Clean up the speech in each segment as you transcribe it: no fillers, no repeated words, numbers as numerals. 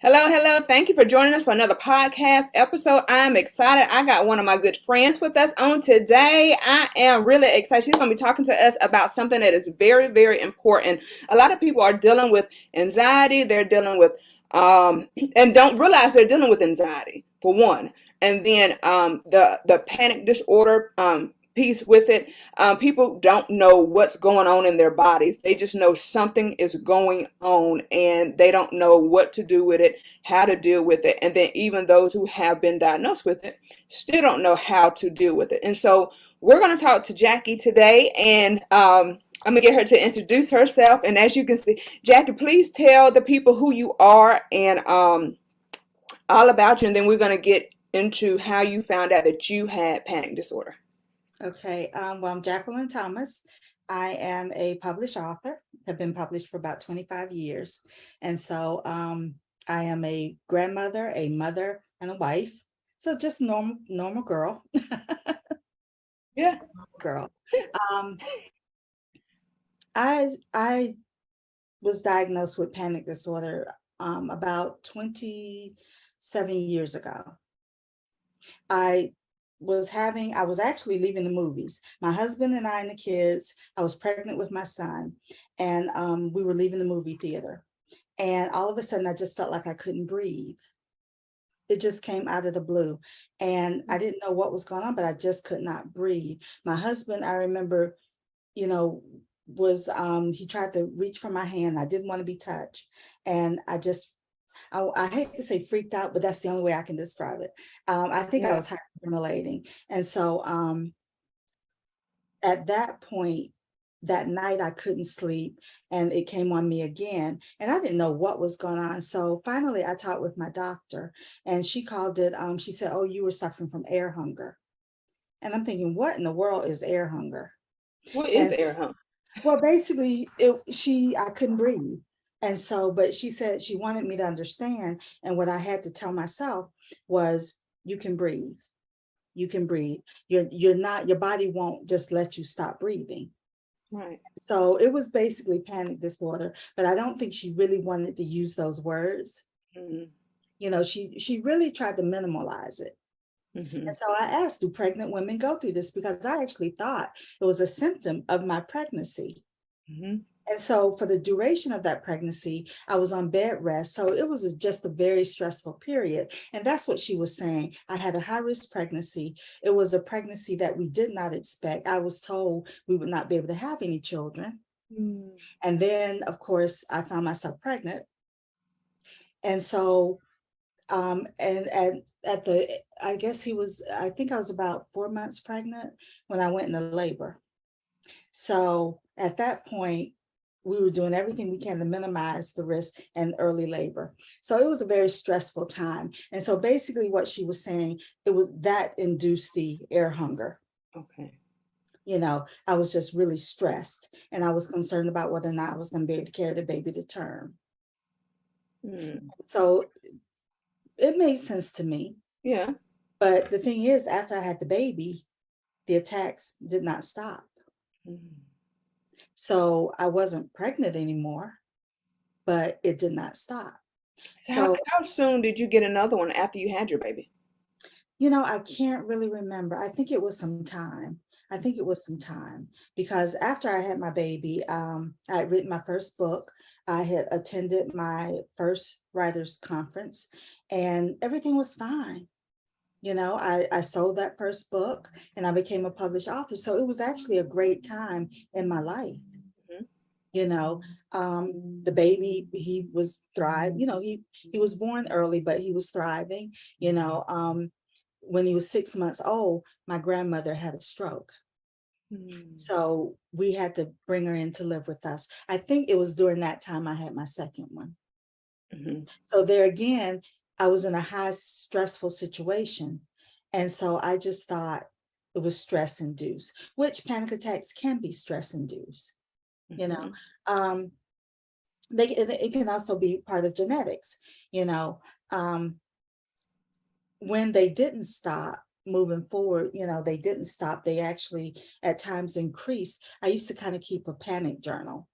Hello, hello. Thank you for joining us for another podcast episode. I'm excited. I got one of my good friends with us on today. I am really excited. She's going to be talking to us about something that is very, very important. A lot of people are dealing with anxiety. They're dealing with, and don't realize they're dealing with anxiety, for one. And then the panic disorder piece with it. People don't know what's going on in their bodies. They just know something is going on and they don't know what to do with it, how to deal with it. And then even those who have been diagnosed with it still don't know how to deal with it. And so we're going to talk to Jackie today, and I'm going to get her to introduce herself. And as you can see, Jackie, please tell the people who you are and all about you. And then we're going to get into how you found out that you had panic disorder. Okay, well, I'm Jacequelin Thomas. I am a published author, have been published for about 25 years. And so I am a grandmother, a mother, and a wife. So just normal girl. Yeah. Girl. Um, I was diagnosed with panic disorder about 27 years ago. I was actually leaving the movies. My husband and I and the kids, I was pregnant with my son, and we were leaving the movie theater. And all of a sudden, I just felt like I couldn't breathe. It just came out of the blue. And I didn't know what was going on, but I just could not breathe. My husband, I remember, you know, was he tried to reach for my hand. I didn't want to be touched. And I hate to say freaked out, but that's the only way I can describe it. I think I Yeah. was hyperventilating. And so at that point, that night I couldn't sleep and it came on me again. And I didn't know what was going on. So finally I talked with my doctor and she called it, she said, "Oh, you were suffering from air hunger." And I'm thinking, what in the world is air hunger? What is And air hunger? well, basically, I couldn't breathe. And so, but she said she wanted me to understand. And what I had to tell myself was, you can breathe. You can breathe. You're not, your body won't just let you stop breathing. Right. So it was basically panic disorder, but I don't think she really wanted to use those words. Mm-hmm. She really tried to minimalize it. Mm-hmm. And so I asked, do pregnant women go through this? Because I actually thought it was a symptom of my pregnancy. Mm-hmm. And so for the duration of that pregnancy, I was on bed rest. So it was just a very stressful period. And that's what she was saying. I had a high risk pregnancy. It was a pregnancy that we did not expect. I was told we would not be able to have any children. Mm. And then, of course, I found myself pregnant. And so, and at the, I think I was about 4 months pregnant when I went into labor. So at that point, we were doing everything we can to minimize the risk and early labor. So it was a very stressful time. And so basically what she was saying, it was that induced the air hunger. Okay. I was just really stressed and I was concerned about whether or not I was going to be able to carry the baby to term. Mm. So it made sense to me. Yeah. But the thing is, after I had the baby, the attacks did not stop. Mm. So I wasn't pregnant anymore, but it did not stop. So how, So, how soon did you get another one after you had your baby? I can't really remember. I think it was some time. I think it was some time because after I had my baby, I had written my first book. I had attended my first writers conference and everything was fine. I sold that first book and I became a published author. So it was actually a great time in my life. Mhm. you know the baby, he was thriving. He was born early, but he was thriving. When he was 6 months old, my grandmother had a stroke, Mm. so we had to bring her in to live with us. I think it was during that time I had my second one. Mhm. So there again, I was in a high stressful situation, and so I just thought it was stress induced, which panic attacks can be stress induced. you know Mhm. um it can also be part of genetics. you know um when they didn't stop moving forward, they didn't stop, they actually at times increased. I used to kind of keep a panic journal,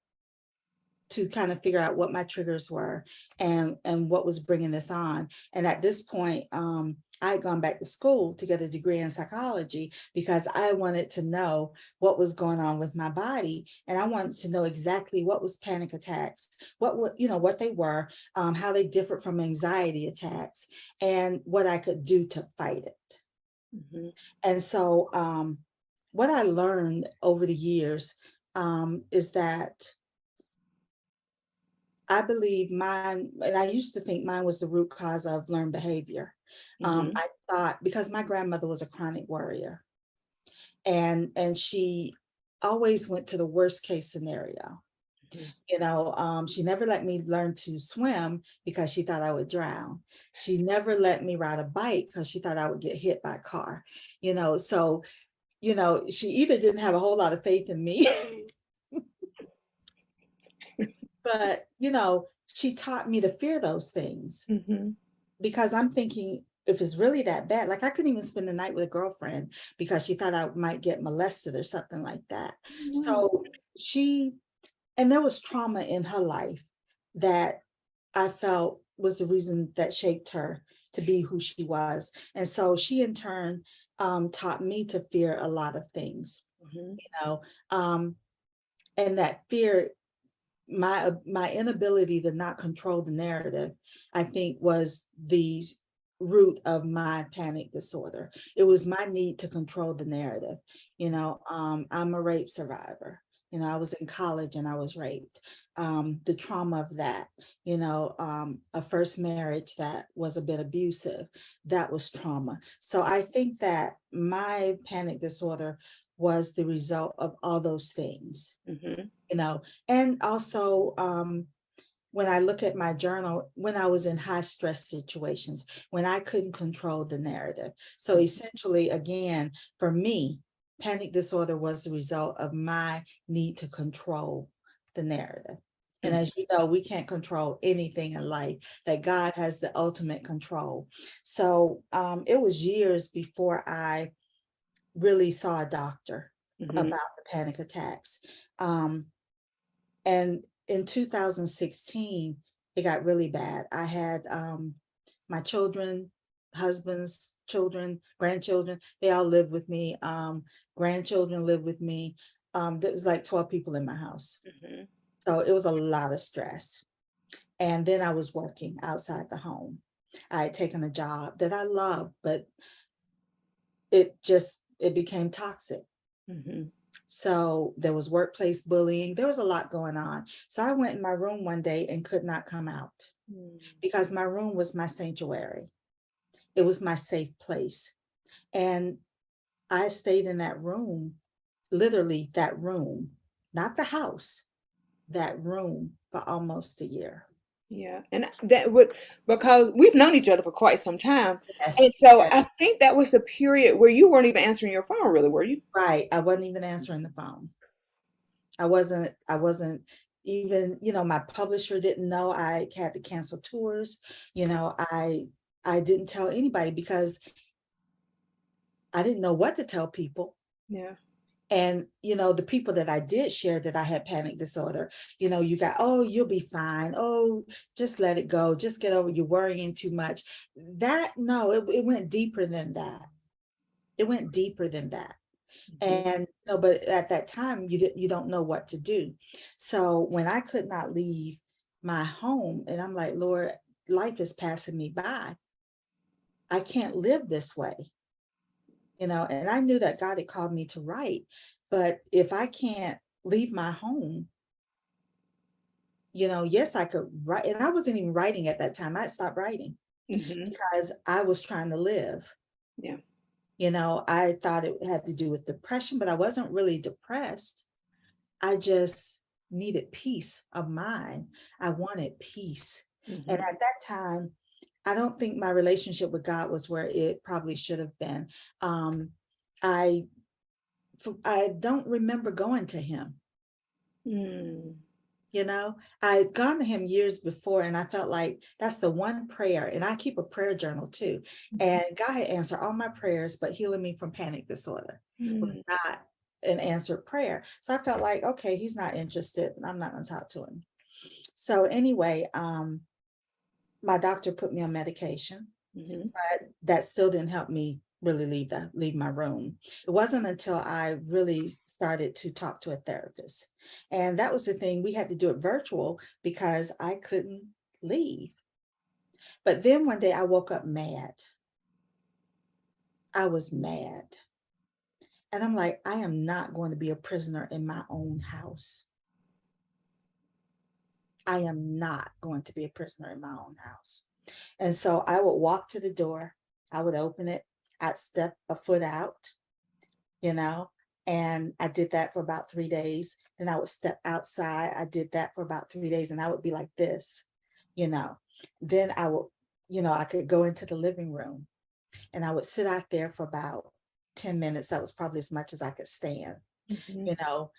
to kind of figure out what my triggers were and what was bringing this on. And at this point, I had gone back to school to get a degree in psychology because I wanted to know what was going on with my body. And I wanted to know exactly what was panic attacks, what they were, how they differed from anxiety attacks, and what I could do to fight it. Mm-hmm. And so what I learned over the years is that I believe mine, and I used to think mine was the root cause of learned behavior. Mm-hmm. I thought because my grandmother was a chronic worrier, and she always went to the worst case scenario. She never let me learn to swim because she thought I would drown. She never let me ride a bike because she thought I would get hit by a car. So she either didn't have a whole lot of faith in me, but she taught me to fear those things. Mm-hmm. Because I'm thinking, if it's really that bad, like I couldn't even spend the night with a girlfriend because she thought I might get molested or something like that. So and there was trauma in her life that I felt was the reason that shaped her to be who she was. And so she in turn taught me to fear a lot of things, and that fear, my inability to not control the narrative, I think was the root of my panic disorder. It was my need to control the narrative. I'm a rape survivor. I was in college and I was raped. The trauma of that, a first marriage that was a bit abusive, that was trauma. So I think that my panic disorder was the result of all those things. And also when I look at my journal, when I was in high stress situations, when I couldn't control the narrative. So essentially, again, for me, panic disorder was the result of my need to control the narrative. And as you know, we can't control anything in life, that God has the ultimate control. So it was years before I really saw a doctor about the panic attacks. And in 2016, it got really bad. I had my children, husbands, children, grandchildren, they all lived with me. Grandchildren lived with me. There was like 12 people in my house. So it was a lot of stress. And then I was working outside the home. I had taken a job that I loved, but it became toxic. So there was workplace bullying. There was a lot going on. So I went in my room one day and could not come out because my room was my sanctuary. It was my safe place. And I stayed in that room, literally that room, not the house, that room for almost a year. Yeah, and that would, because we've known each other for quite some time. And Yes, so yes, I think that was the period where you weren't even answering your phone, really, were you? right. I wasn't even answering the phone. I wasn't even, my publisher didn't know I had to cancel tours. I didn't tell anybody because I didn't know what to tell people. Yeah. And, the people that I did share that I had panic disorder, you got, oh, you'll be fine. Oh, just let it go. Just get over, you're worrying too much. No, it went deeper than that. It went deeper than that. And but at that time, you don't know what to do. So when I could not leave my home, and I'm like, Lord, life is passing me by. I can't live this way. And I knew that God had called me to write, but if I can't leave my home, yes, I could write. And I wasn't even writing at that time. I stopped writing because I was trying to live. Yeah. I thought it had to do with depression, but I wasn't really depressed. I just needed peace of mind. I wanted peace. And at that time, I don't think my relationship with God was where it probably should have been. I don't remember going to him. I had gone to him years before, and I felt like that's the one prayer, and I keep a prayer journal too. And God had answered all my prayers, but healing me from panic disorder was not an answered prayer. So I felt like, okay, he's not interested, and I'm not going to talk to him. So anyway, my doctor put me on medication, but that still didn't help me really leave my room. It wasn't until I really started to talk to a therapist. And that was the thing, we had to do it virtual because I couldn't leave. But then one day I woke up mad. I was mad. And I'm like, I am not going to be a prisoner in my own house. I am not going to be a prisoner in my own house. And so I would walk to the door, I would open it, I'd step a foot out, you know, and I did that for about 3 days. Then I would step outside. I did that for about 3 days, and I would be like this, you know. Then I would, I could go into the living room and I would sit out there for about 10 minutes. That was probably as much as I could stand, you know.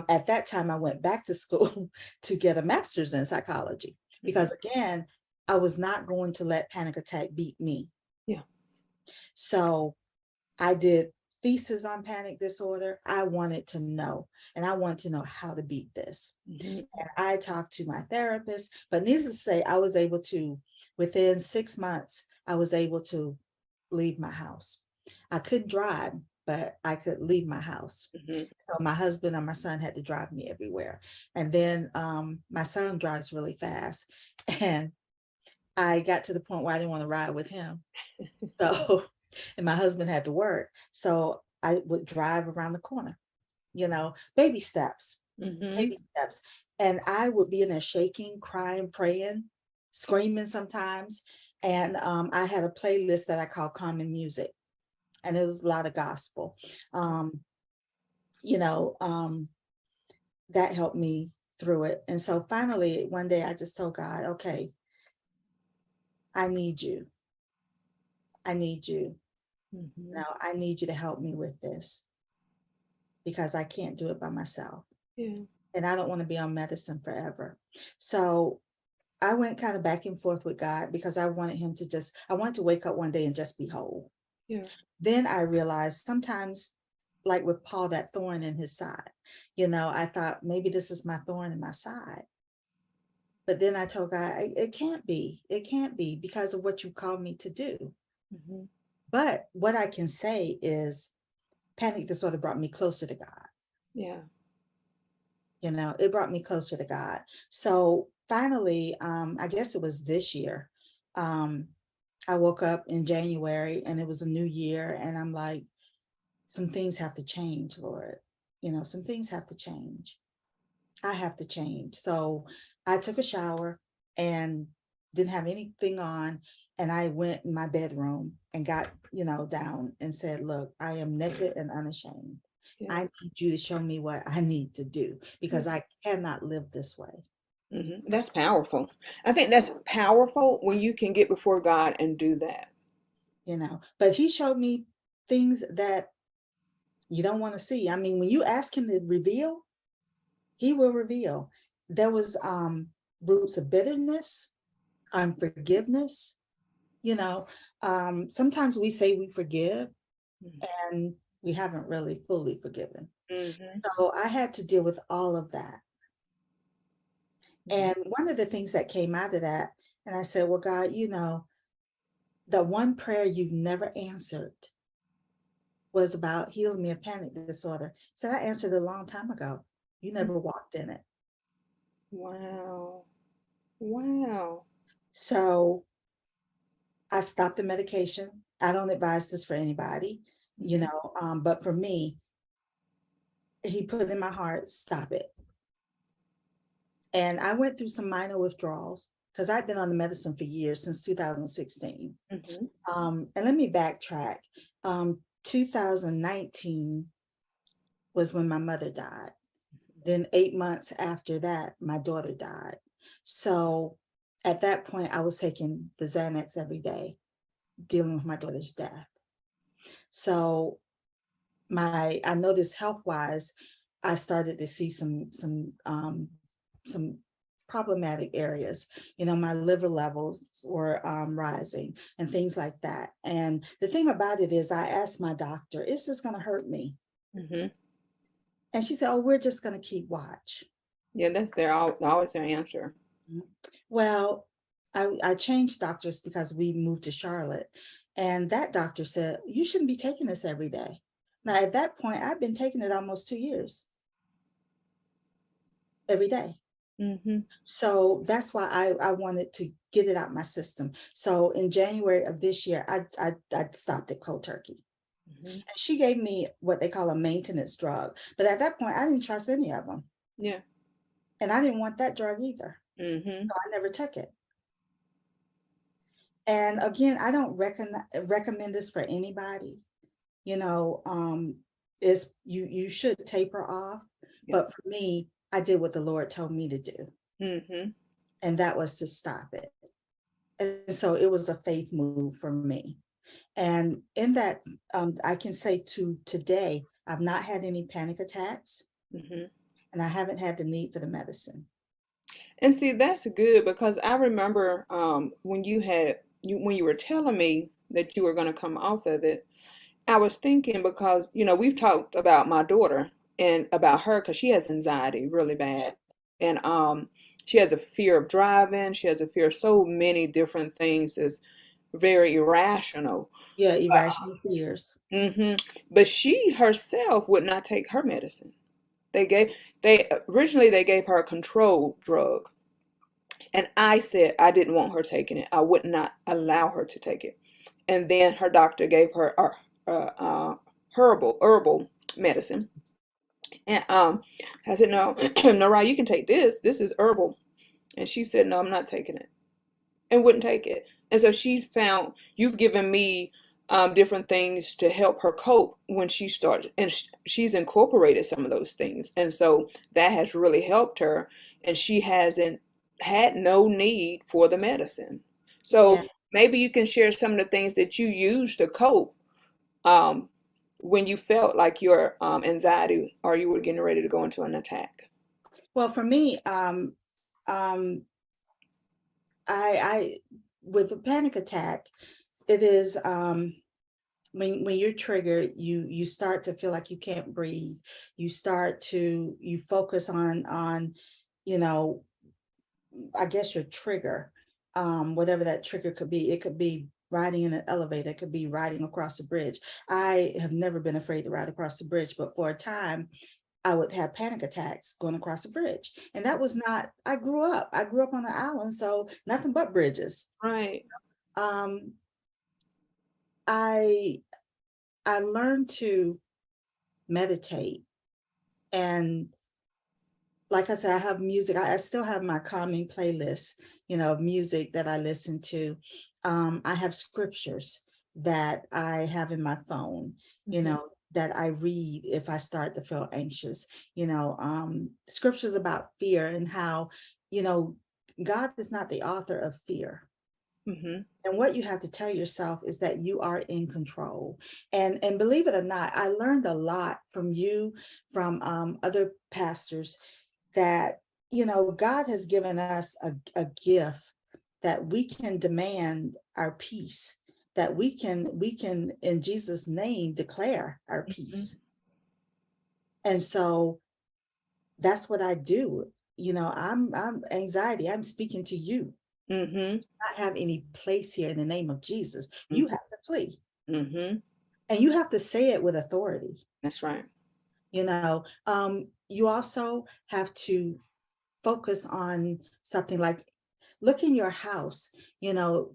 At that time, I went back to school to get a master's in psychology because, again, I was not going to let panic attack beat me. Yeah. So I did thesis on panic disorder. I wanted to know, and I wanted to know how to beat this. And I talked to my therapist, but needless to say, I was able to, within 6 months, I was able to leave my house. I couldn't drive, but I could leave my house. So my husband and my son had to drive me everywhere. And then my son drives really fast. And I got to the point where I didn't want to ride with him. So, and my husband had to work. So I would drive around the corner, baby steps, baby steps. And I would be in there shaking, crying, praying, screaming sometimes. And I had a playlist that I called Calming Music. And it was a lot of gospel. That helped me through it. And so finally, one day I just told God, okay, I need you. I need you. Now I need you to help me with this because I can't do it by myself. Yeah. And I don't want to be on medicine forever. So I went kind of back and forth with God because I wanted him to I wanted to wake up one day and just be whole. Yeah. Then I realized sometimes, like with Paul, that thorn in his side, I thought maybe this is my thorn in my side. But then I told God, it can't be because of what you called me to do. But what I can say is panic disorder brought me closer to God. Yeah. It brought me closer to God. So finally, I guess it was this year, I woke up in January and it was a new year. And I'm like, some things have to change, Lord. Some things have to change. I have to change. So I took a shower and didn't have anything on. And I went in my bedroom and got, down and said, look, I am naked and unashamed. Yeah. I need you to show me what I need to do because I cannot live this way. That's powerful. I think that's powerful when you can get before God and do that. But he showed me things that you don't want to see. I mean, when you ask him to reveal, he will reveal. There was roots of bitterness, unforgiveness. Sometimes we say we forgive and we haven't really fully forgiven. So I had to deal with all of that. And one of the things that came out of that, and I said, well, God, the one prayer you've never answered was about healing me of panic disorder. So I answered it a long time ago. You never walked in it. Wow. So I stopped the medication. I don't advise this for anybody, but for me, he put it in my heart, stop it. And I went through some minor withdrawals because I've been on the medicine for years, since 2016. And let me backtrack. 2019 was when my mother died. Then 8 months after that, my daughter died. So at that point, I was taking the Xanax every day, dealing with my daughter's death. So I noticed health-wise, I started to see some problematic areas. My liver levels were rising and things like that. And the thing about it is, I asked my doctor, is this going to hurt me? And she said, oh, we're just going to keep watch. Yeah, that's always their answer. Mhm. Well, I changed doctors because we moved to Charlotte. And that doctor said, you shouldn't be taking this every day. Now, at that point, I've been taking it almost 2 years, every day. Mm-hmm. So that's why I wanted to get it out my system. So in January of this year, I stopped it cold turkey. Mm-hmm. And she gave me what they call a maintenance drug. But at that point, I didn't trust any of them. Yeah. And I didn't want that drug either. Mm-hmm. So I never took it. And again, I don't recommend this for anybody. You know, is you should taper off. Yeah. But for me, I did what the Lord told me to do. Mm-hmm. And that was to stop it. And so it was a faith move for me. And in that, I can say to today, I've not had any panic attacks, Mm-hmm. and I haven't had the need for the medicine. And see, that's good because I remember when you were telling me that you were going to come off of it, I was thinking because we've talked about my daughter and about her because she has anxiety really Yeah, bad, and she has a fear of driving. She has a fear of so many different things. Is very irrational. yeah, irrational fears. Hmm. But she herself would not take her medicine. They originally they gave her a controlled drug, and I said I didn't want her taking it. I would not allow her to take it. And then her doctor gave her herbal medicine. And I said, no, no, right, you can take this. This is herbal. And she said, no, I'm not taking it, and wouldn't take it. And so she's found you've given me different things to help her cope when she started, and she's incorporated some of those things, and so that has really helped her, and she hasn't had no need for the medicine. Yeah. So maybe you can share some of the things that you use to cope um, when you felt like your anxiety or you were getting ready to go into an attack. Well, for me, um, I with a panic attack, it is when you're triggered, you start to feel like you can't breathe. You focus on you know I guess your trigger, whatever that trigger could be. It could be riding in an elevator, it could be riding across a bridge. I have never been afraid to ride across the bridge, but for a time I would have panic attacks going across a bridge. And that was not, I grew up on an island, so nothing but bridges. Right. Um, I I learned to meditate, and like I said, I have music. I still have my calming playlist, of music that I listen to. I have scriptures that I have in my phone, Hmm. that I read if I start to feel anxious, scriptures about fear and how, you know, God is not the author of fear. Hmm. And what you have to tell yourself is that you are in control. And believe it or not, I learned a lot from you, from other pastors, that God has given us a gift that we can demand our peace, that we can in Jesus' name declare our Hmm. peace. And so that's what I do. I'm anxiety. I'm speaking to you. Hmm. Not have any place here in the name of Jesus. You have to flee. Hmm. And you have to say it with authority. That's right. You also have to focus on something like look in your house.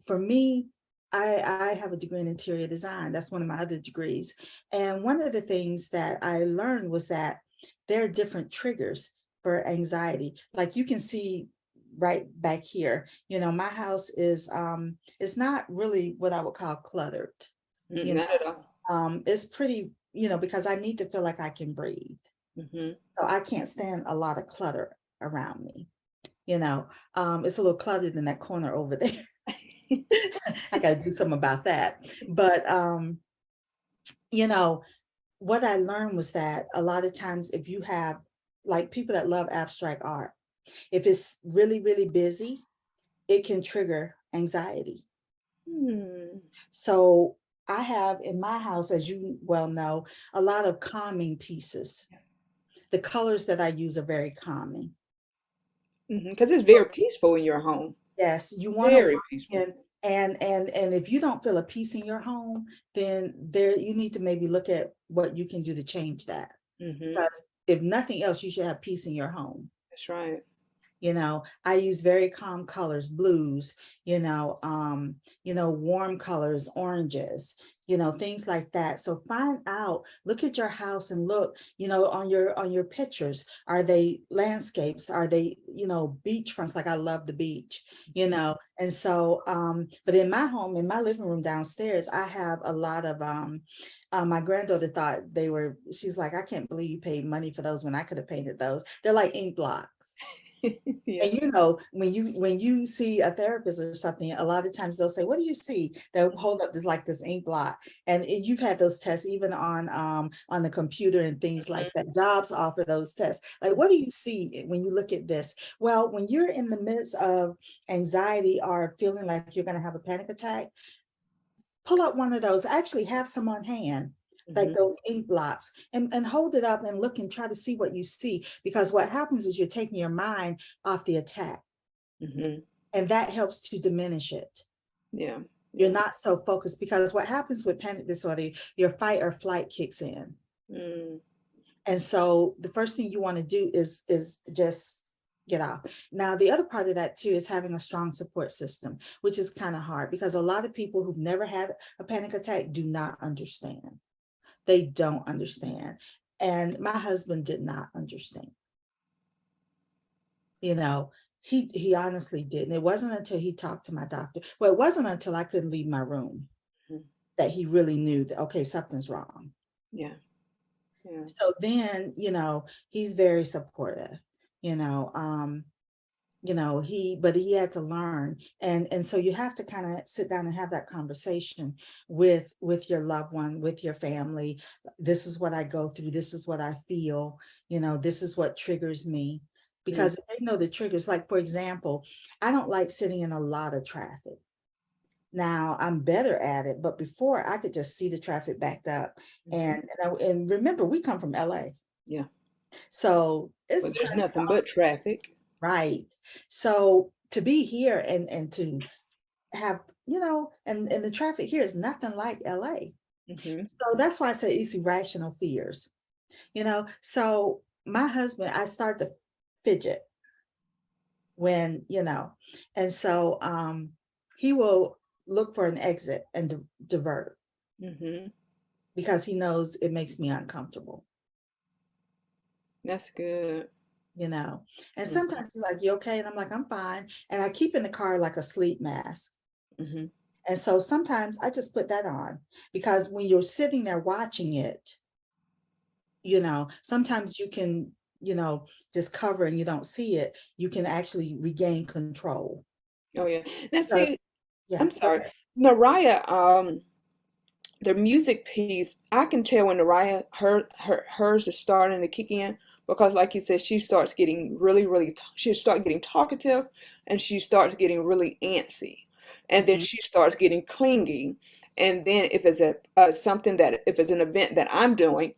For me, I have a degree in interior design. That's one of my other degrees. And one of the things that I learned was that there are different triggers for anxiety. Like you can see right back here, my house is not really what I would call cluttered. You Not at all. It's pretty, because I need to feel like I can breathe. Hmm. So I can't stand a lot of clutter around me. It's a little cluttered in that corner over there. I got to do something about that. But you know, what I learned was that a lot of times if you have like people that love abstract art, if it's really, really busy, it can trigger anxiety. Hmm. So I have in my house, as you well know, a lot of calming pieces. The colors that I use are very calming. Because it's very peaceful in your home. Yes, you want to walk Very peaceful. in, and if you don't feel a peace in your home, then there you need to maybe look at what you can do to change that. Hmm. Because if nothing else, you should have peace in your home. That's right. I use very calm colors, blues, warm colors, oranges, things like that. So find out, look at your house and look, on your pictures. Are they landscapes? Are they, beach fronts? Like I love the beach, and so but in my home, in my living room downstairs, I have a lot of my granddaughter thought she's like, I can't believe you paid money for those when I could have painted those. They're like ink blocks. Yeah. And when you see a therapist or something, a lot of times they'll say, "What do you see?" They'll hold up this ink blot, and you've had those tests even on the computer and things like that. Jobs offer those tests. Like, what do you see when you look at this? Well, when you're in the midst of anxiety or feeling like you're going to have a panic attack, pull up one of those. Actually, have some on hand, like Hmm. those ink blots, and hold it up and look and try to see what you see. Because what happens is you're taking your mind off the attack, Hmm. and that helps to diminish it. Yeah. You're Yeah. not so focused, because what happens with panic disorder, your fight or flight kicks in. Mm. And so the first thing you want to do is just get off. Now, the other part of that too is having a strong support system, which is kind of hard because a lot of people who've never had a panic attack do not understand. They don't understand. And my husband did not understand. You know, he honestly didn't. It wasn't until he talked to my doctor. Well, it wasn't until I couldn't leave my room Mhm. that he really knew that, okay, something's wrong. Yeah. Yeah. So then, he's very supportive, you know, um, but he had to learn. And so you have to kind of sit down and have that conversation with your loved one, with your family. This is what I go through. This is what I feel. This is what triggers me. Mm. Because if they know the triggers, like for example, I don't like sitting in a lot of traffic. Now I'm better at it, but before I could just see the traffic backed up. Mhm. And remember, we come from LA. Yeah. So Well, it's there's kind of nothing but traffic. right. So to be here and to have, and the traffic here is nothing like LA. Hmm. So that's why I say it's irrational fears. So my husband, I start to fidget when, and so he will look for an exit and divert Hmm. because he knows it makes me uncomfortable. That's good. you know. And Hmm. sometimes he's like, "You okay?" And I'm like, "I'm fine." And I keep in the car like a sleep mask. Hmm. And so sometimes I just put that on because when you're sitting there watching it, sometimes you can, just cover and you don't see it. You can actually regain control. Oh yeah. Now So, see, yeah, I'm go sorry. ahead. Mariah, the music piece, I can tell when Mariah hers is starting to kick in because like you said, she starts getting really she starts getting talkative and she starts getting really antsy. And then Mhm. she starts getting clingy. And then if it's something that if it's an event that I'm doing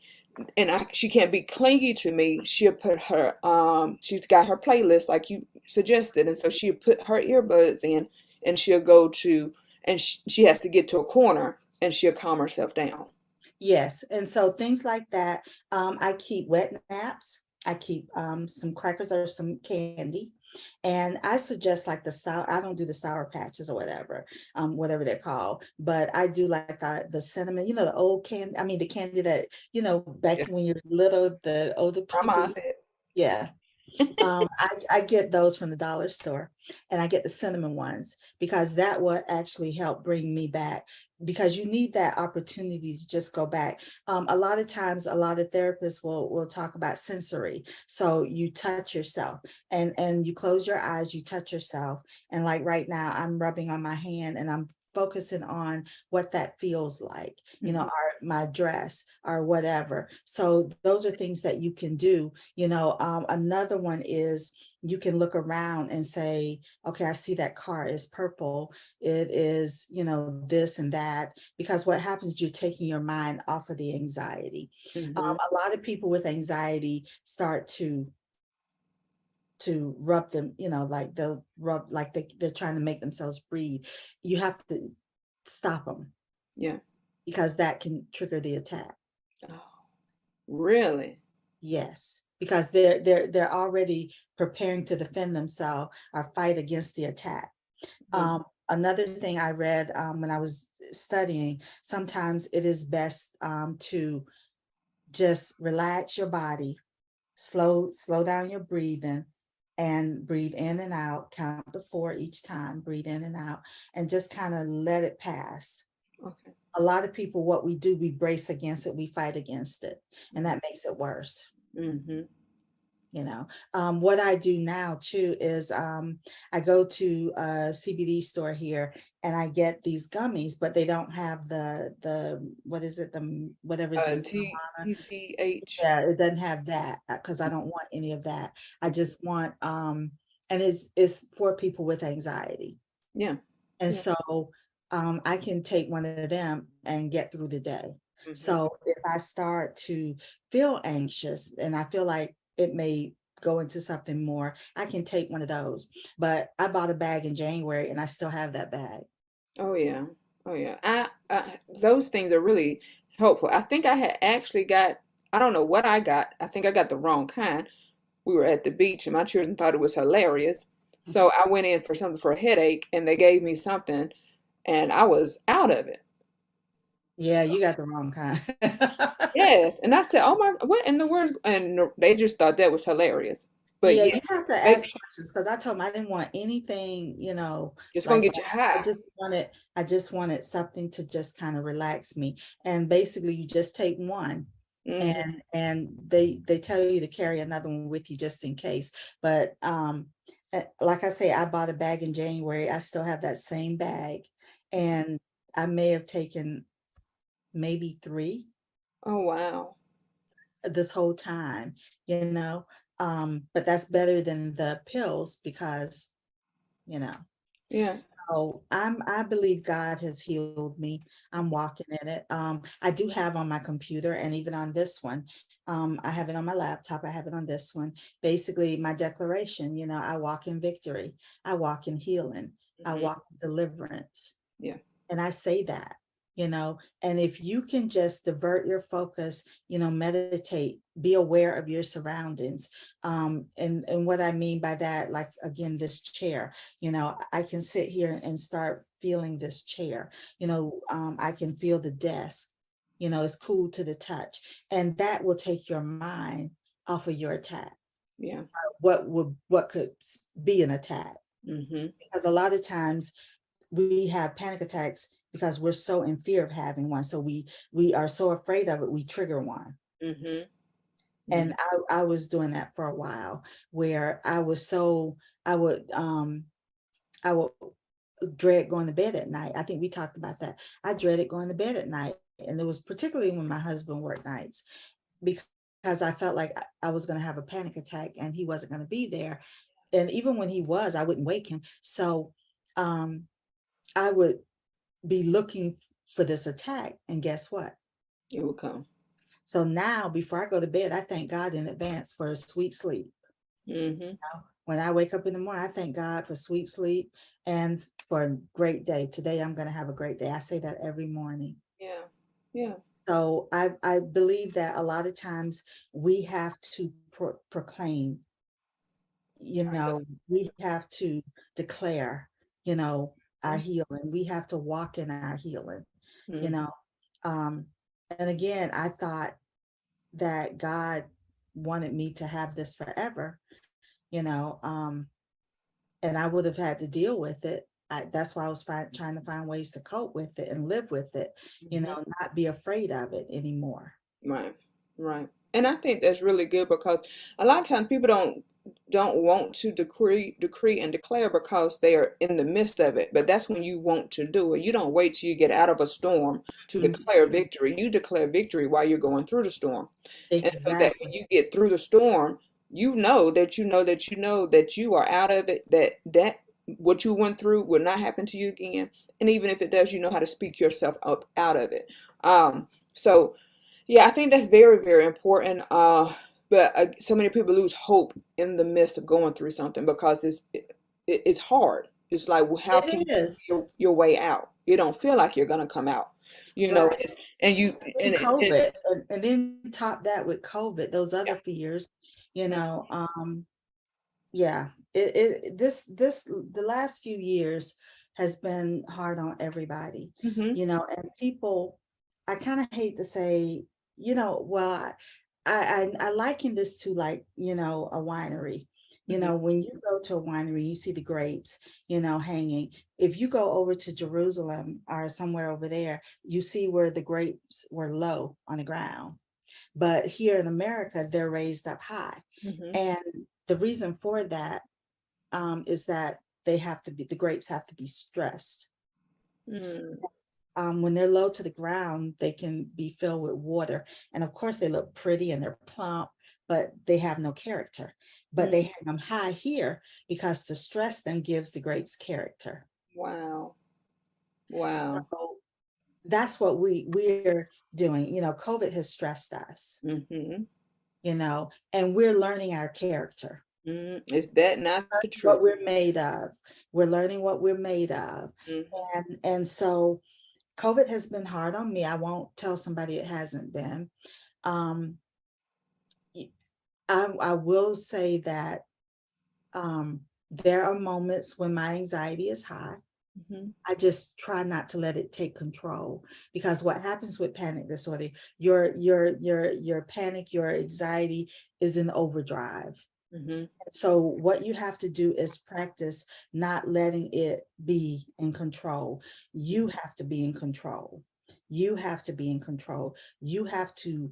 and she can't be clingy to me, she'll put she's got her playlist like you suggested, and so she'll put her earbuds in and she'll go to and she has to get to a corner and she'll calm herself down. Yes, and so things like that. I keep wet naps. I keep some crackers or some candy, and I suggest like the sour. I don't do the sour patches or whatever they're called, but I do like the cinnamon. The old candy. I mean, the candy that back Yeah, when you're little, the older people. grandma said. Yeah, I get those from the dollar store, and I get the cinnamon ones because that will actually help bring me back, because you need that opportunity to just go back. A lot of times, a lot of therapists will talk about sensory. So you touch yourself and you close your eyes, you touch yourself. And like right now, I'm rubbing on my hand and I'm focusing on what that feels like, Mhm. or my dress or whatever. So those are things that you can do. Another one is you can look around and say, okay, I see that car is purple. It is, this and that, because what happens, you're taking your mind off of the anxiety. Mhm. A lot of people with anxiety start to to rub them, like they'll rub, like they're trying to make themselves breathe. You have to stop them Yeah. because that can trigger the attack. Oh, really? Yes, because they're already preparing to defend themselves or fight against the attack. Yeah. Another thing I read when I was studying, sometimes it is best to just relax your body, slow down your breathing, and breathe in and out, count to 4 each time, breathe in and out, and just kind of let it pass. Okay. A lot of people, what we do, we brace against it, we fight against it, and that makes it worse. Mm-hmm. What I do now too is I go to a CBD store here and I get these gummies, but they don't have the what is it, the whatever is in marijuana. TCH. Yeah, it doesn't have that because I don't want any of that. I just want and it's for people with anxiety. Yeah. And Yeah. so I can take one of them and get through the day. Mm-hmm. So if I start to feel anxious and I feel like it may go into something more, I can take one of those. But I bought a bag in January and I still have that bag. Oh yeah. Oh yeah. Those things are really helpful. I think I had actually got, I don't know what I got. I think I got the wrong kind. We were at the beach and my children thought it was hilarious. So I went in for something for a headache and they gave me something and I was out of it. Yeah, you got the wrong kind. Yes. And I said, "Oh my, what in the world?" And they just thought that was hilarious. But Yeah, yes, you have to maybe ask questions because I told them I didn't want anything, it's gonna like get that. you I high. just wanted, I just wanted something to just kind of relax me. And basically you just take one Hmm. and they tell you to carry another one with you just in case. But like I say, I bought a bag in January. I still have that same bag. And I may have taken maybe 3 Oh wow. this whole time, you know. But that's better than the pills because, you know. Yeah. So I believe God has healed me. I'm walking in it. I do have on my computer and even on this one, I have it on my laptop. I have it on this one. Basically, my declaration, I walk in victory. I walk in healing. I Hmm. walk in deliverance. Yeah. And I say that, and if you can just divert your focus, meditate, be aware of your surroundings. And what I mean by that, like again, this chair, I can sit here and start feeling this chair, I can feel the desk, it's cool to the touch. And that will take your mind off of your attack. Yeah. What could be an attack? Hmm. Because a lot of times we have panic attacks because we're so in fear of having one. So we are so afraid of it, we trigger one. Hmm. Hmm. And I was doing that for a while where I would I would dread going to bed at night. I think we talked about that. I dreaded going to bed at night. And it was particularly when my husband worked nights because I felt like I was going to have a panic attack and he wasn't going to be there. And even when he was, I wouldn't wake him. So um, I would be looking for this attack. And guess what? It will come. So now, before I go to bed, I thank God in advance for a sweet sleep. Hmm. When I wake up in the morning, I thank God for sweet sleep and for a great day. Today, I'm going to have a great day. I say that every morning. Yeah. Yeah. So I believe that a lot of times we have to proclaim, we have to declare, our healing. We have to walk in our healing, you Mm-hmm. know. Um, and again, I thought that God wanted me to have this forever, you know, um, and I would have had to deal with it. That's why I was trying to find ways to cope with it and live with it, Hmm. not be afraid of it anymore. Right. Right. And I think that's really good because a lot of times people don't want to decree and declare because they are in the midst of it. But that's when you want to do it. You don't wait till you get out of a storm to declare Mhm. victory. You declare victory while you're going through the storm. And so that when Exactly. you get through the storm, that you are out of it, that what you went through will not happen to you again. And even if it does, you know how to speak yourself up out of it. So yeah, I think that's very, very important. but so many people lose hope in the midst of going through something because it's hard. It's like, well, how can It you is. see your way out? You don't feel like you're gonna come out. Right. It's and you And and COVID, and then top that with COVID, those yeah. other fears, you Mm, know, yeah, the last few years has been hard on everybody, mhm, and people, I kind of hate to say, well, I liken this to, like, a winery. mhm, When you go to a winery, you see the grapes, hanging. If you go over to Jerusalem or somewhere over there, you see where the grapes were low on the ground. But here in America, they're raised up high. mhm, And the reason for that, is that the grapes have to be stressed. mm, When they're low to the ground, they can be filled with water. And of course, they look pretty and they're plump, but they have no character. But mm. they hang them high here because to stress them gives the grapes character. Wow. Wow. So that's what we're doing. COVID has stressed us, Mhm. and we're learning our character. Is that not the truth? What we're made of. We're learning what we're made of. Mhm. And so COVID has been hard on me. I won't tell somebody it hasn't been. Um, I will say that, there are moments when my anxiety is high. Mhm. I just try not to let it take control, because what happens with panic disorder, your panic, your anxiety is in overdrive. Mhm. So what you have to do is practice not letting it be in control. You have to be in control. You have to be in control. You have to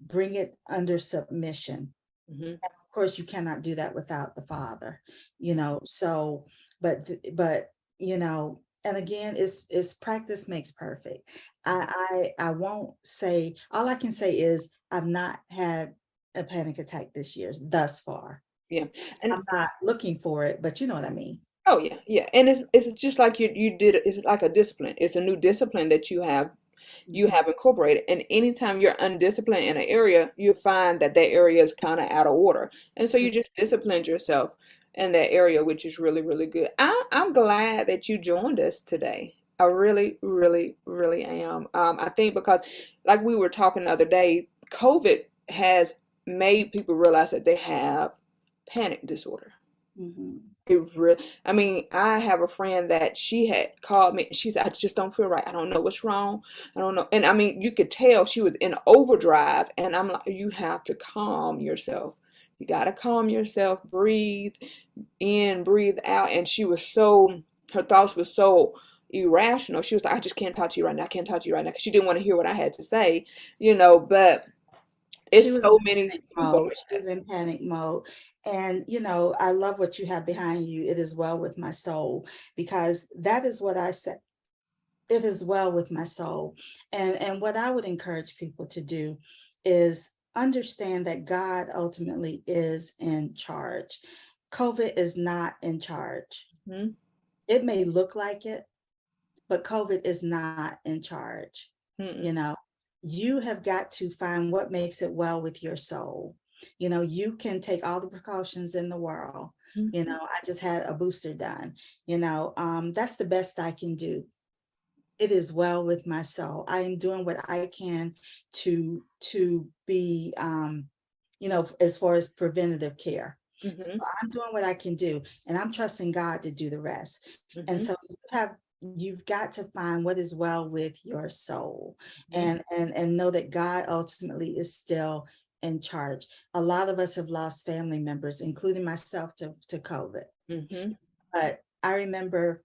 bring it under submission. Mhm. Of course, you cannot do that without the Father, so, but and again, it's practice makes perfect. I won't say, all I can say is I've not had a panic attack this year thus far. Yeah. And I'm not looking for it, but you know what I mean. oh yeah, yeah. And it's just like you did it's like a discipline. It's a new discipline that you Mhm. have incorporated. And anytime you're undisciplined in an area, you find that that area is kind of out of order. And so you just disciplined yourself in that area, which is really, really good. I'm glad that you joined us today. I really, really, really am. I think because, like we were talking the other day, COVID has made people realize that they have panic disorder. Mhm. I mean, I have a friend that she had called me. She said, I just don't feel right. I don't know what's wrong. I don't know. And I mean, you could tell she was in overdrive. And I'm like, you have to calm yourself. You got to calm yourself, breathe in, breathe out. And her thoughts were so irrational. She was like, I just can't talk to you right now. I can't talk to you right now. Because she didn't want to hear what I had to say, but She it's was in so many panic people mode. like She that. was in panic mode. And, I love what you have behind you. It is well with my soul, because that is what I said. It is well with my soul. And what I would encourage people to do is understand that God ultimately is in charge. COVID is not in charge. Mhm. It may look like it, but COVID is not in charge. You Mm-mm. know, you have got to find what makes it well with your soul. You can take all the precautions in the world. Mhm. I just had a booster done. That's the best I can do. It is well with my soul. I am doing what I can to be, as far as preventative care. So Mhm. I'm doing what I can do, and I'm trusting God to do the rest. And Mhm. so you've got to find what is well with your soul, Mhm. and know that God ultimately is still in charge. A lot of us have lost family members, including myself, to COVID. Mhm. But I remember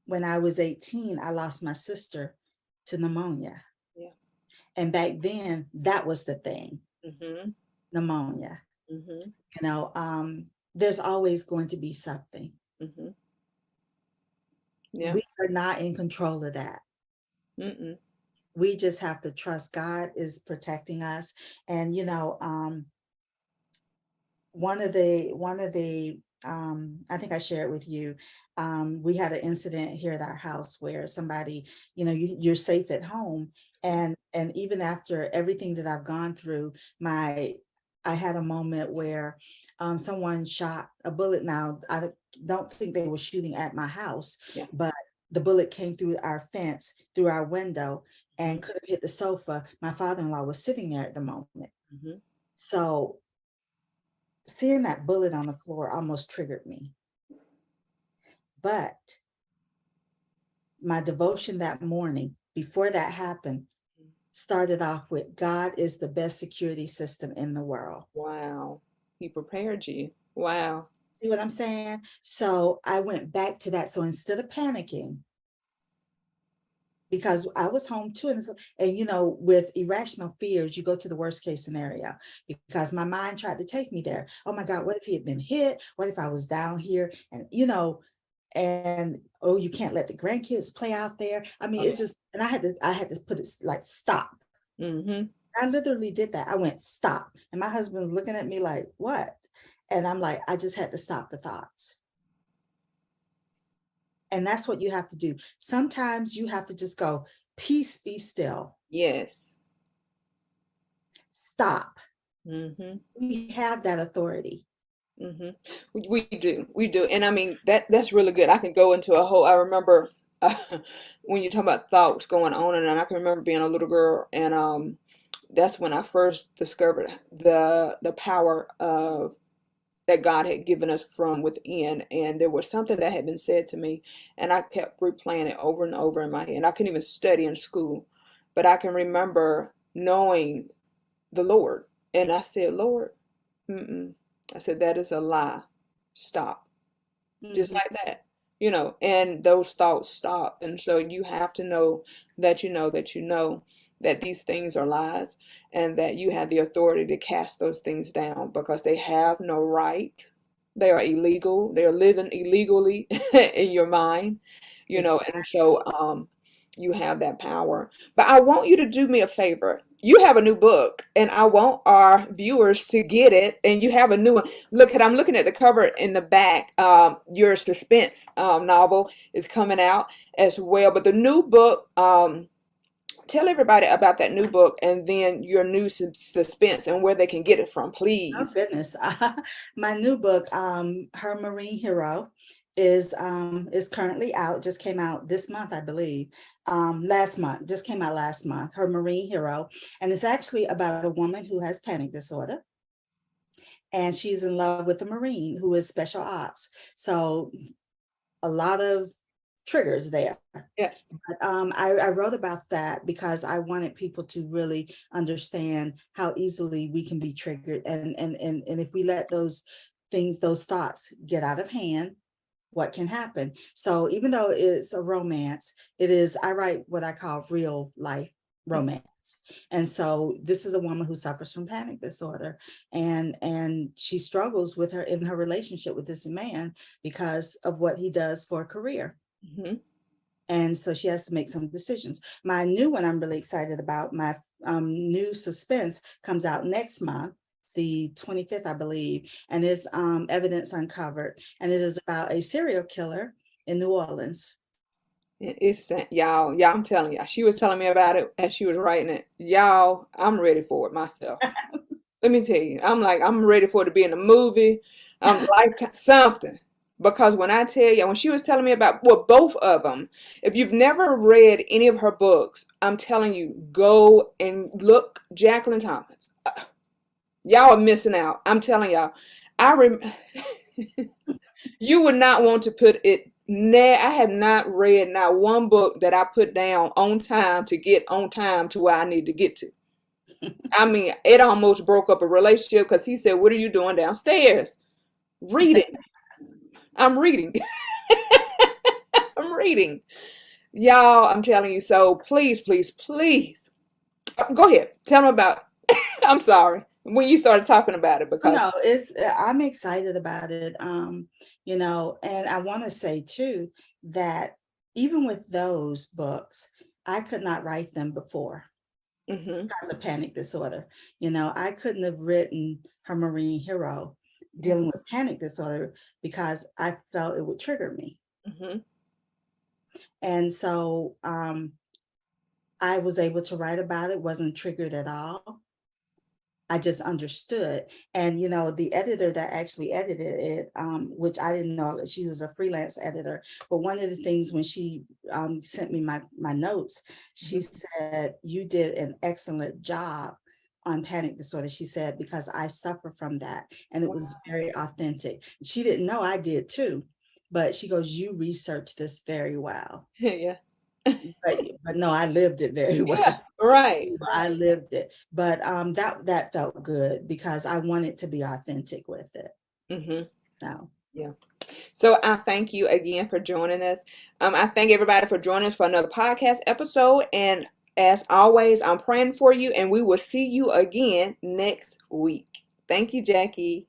when I was 18, I lost my sister to pneumonia. Yeah. And back then, that was the thing, Mhm. pneumonia. Mhm. There's always going to be something. Mhm. Yeah. We are not in control of that. Mm-mm. We just have to trust God is protecting us. And one of the I think I shared with you, we had an incident here at our house where somebody, you're safe at home, and even after everything that I've gone through, my I had a moment where someone shot a bullet. Now, I don't think they were shooting at my house, Yeah. but the bullet came through our fence, through our window, Mhm. and could have hit the sofa. My father-in-law was sitting there at the moment. Mhm. So seeing that bullet on the floor almost triggered me. But my devotion that morning, before that happened, started off with God is the best security system in the world. Wow. He prepared you. Wow. See what I'm saying? So I went back to that. So instead of panicking, because I was home too, and you know, with irrational fears, you go to the worst case scenario because my mind tried to take me there. Oh my God, what if he had been hit? What if I was down here? And you know, and oh, you can't let the grandkids play out there. I mean, Oh it yeah. just, and I had to put it like stop. Mm-hmm. I literally did that. I went stop, and my husband was looking at me like, what? And I'm like, I just had to stop the thoughts. And that's what you have to do. Sometimes you have to just go, peace, be still, Yes. stop. Mm-hmm. We have that authority. Mm-hmm. We do, and I mean that's really good. I can go into a whole. I remember when you talk about thoughts going on, and I can remember being a little girl, and that's when I first discovered the power of that God had given us from within. And there was something that had been said to me, and I kept replaying it over and over in my head. And I couldn't even study in school, but I can remember knowing the Lord, and I said, Lord, mm-mm. I said, that is a lie. Stop. Just Mhm. like that, and those thoughts stop. And so you have to know that that these things are lies, and that you have the authority to cast those things down because they have no right. They are illegal. They are living illegally in your mind, and so Exactly. you have that power. But I want you to do me a favor. You have a new book, and I want our viewers to get it. And you have a new one. I'm looking at the cover in the back. Your suspense novel is coming out as well. But the new book, tell everybody about that new book, and then your new suspense and where they can get it from, Oh please. goodness. My new book, Her Marine Hero, is currently out, just came out this month, I believe. Last month, just came out last month, Her Marine Hero. And it's actually about a woman who has panic disorder. And she's in love with a Marine who is special ops. So a lot of triggers there. Yeah. But I wrote about that because I wanted people to really understand how easily we can be triggered. And if we let those things, those thoughts get out of hand, what can happen? So even though it's a romance, I write what I call real life romance. And so this is a woman who suffers from panic disorder, and she struggles with her in her relationship with this man because of what he does for a career. Mm-hmm. And so she has to make some decisions. My new one I'm really excited about. My new suspense comes out next month, the 25th, I believe, and it's Evidence Uncovered. And it is about a serial killer in New Orleans. It's y'all. I'm telling you, she was telling me about it as she was writing it. Y'all, I'm ready for it myself. Let me tell you, I'm ready for it to be in a movie, like something. Because when I tell you, when she was telling me about, well, both of them, if you've never read any of her books, I'm telling you, go and look Jacquelin Thomas. Y'all are missing out. I'm telling y'all. I rem You would not want to put it. I have not read not one book that I put down on time to get on time to where I need to get to. I mean, it almost broke up a relationship because he said, "What are you doing downstairs?" Reading. I'm reading. I'm reading. Y'all, I'm telling you. So please, please, please, go ahead. Tell me about. I'm sorry when you started talking about it because. No, it's I'm excited about it. And I want to say too that even with those books, I could not write them before Hmm. because of panic disorder. I couldn't have written Her Marine Hero Yeah. dealing with panic disorder because I felt it would trigger me. Hmm. And so I was able to write about it, wasn't triggered at all. I just understood. And, the editor that actually edited it, which I didn't know, she was a freelance editor. But one of the things when she sent me my notes, she said, "You did an excellent job on panic disorder." She said, "because I suffer from that." And it was very authentic. She didn't know I did too. But she goes, "You researched this very well." Yeah. But no, I lived it very well. Yeah. Right. I lived it. But that felt good because I wanted to be authentic with it. Mm-hmm. So Yeah. So I thank you again for joining us. I thank everybody for joining us for another podcast episode. And as always, I'm praying for you, and we will see you again next week. Thank you, Jackie.